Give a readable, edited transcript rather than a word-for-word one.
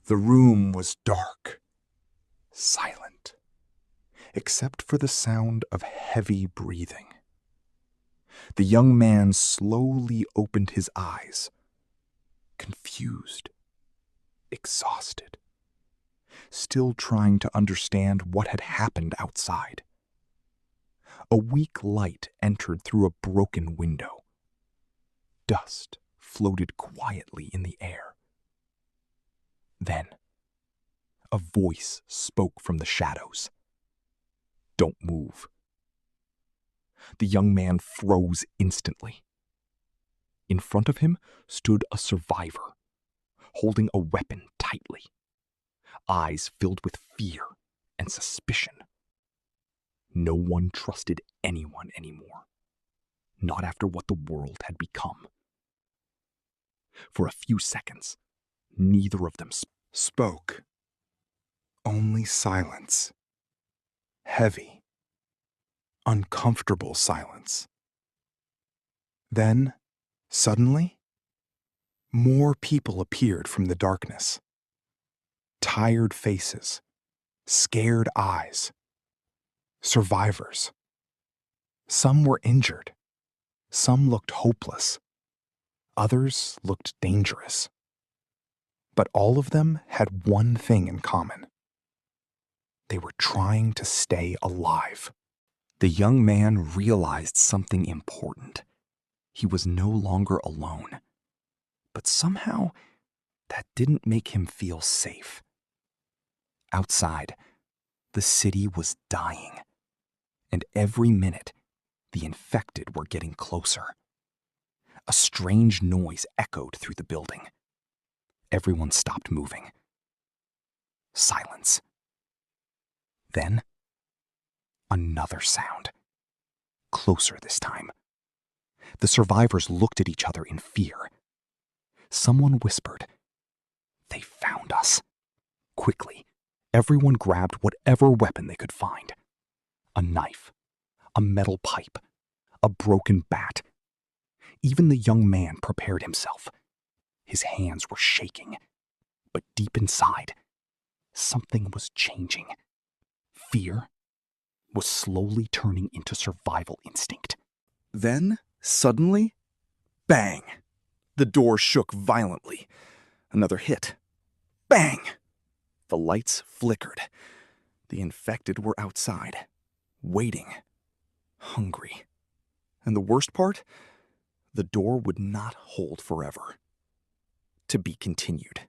The room was dark, silent, except for the sound of heavy breathing. The young man slowly opened his eyes, confused, exhausted, still trying to understand what had happened outside. A weak light entered through a broken window. Dust floated quietly in the air. Then, a voice spoke from the shadows. "Don't move." The young man froze instantly. In front of him stood a survivor, holding a weapon tightly, eyes filled with fear and suspicion. No one trusted anyone anymore, not after what the world had become. For a few seconds, neither of them spoke. Only silence. Heavy, uncomfortable silence. Then, suddenly, more people appeared from the darkness. Tired faces, scared eyes. Survivors. Some were injured. Some looked hopeless. Others looked dangerous. But all of them had one thing in common. They were trying to stay alive. The young man realized something important. He was no longer alone. But somehow, that didn't make him feel safe. Outside, the city was dying. And every minute, the infected were getting closer. A strange noise echoed through the building. Everyone stopped moving. Silence. Then, another sound. Closer this time. The survivors looked at each other in fear. Someone whispered, "They found us." Quickly, everyone grabbed whatever weapon they could find. A knife, a metal pipe, a broken bat. Even the young man prepared himself. His hands were shaking, but deep inside, something was changing. Fear was slowly turning into survival instinct. Then, suddenly, bang! The door shook violently. Another hit. Bang! The lights flickered. The infected were outside, waiting, hungry. And the worst part? The door would not hold forever. To be continued.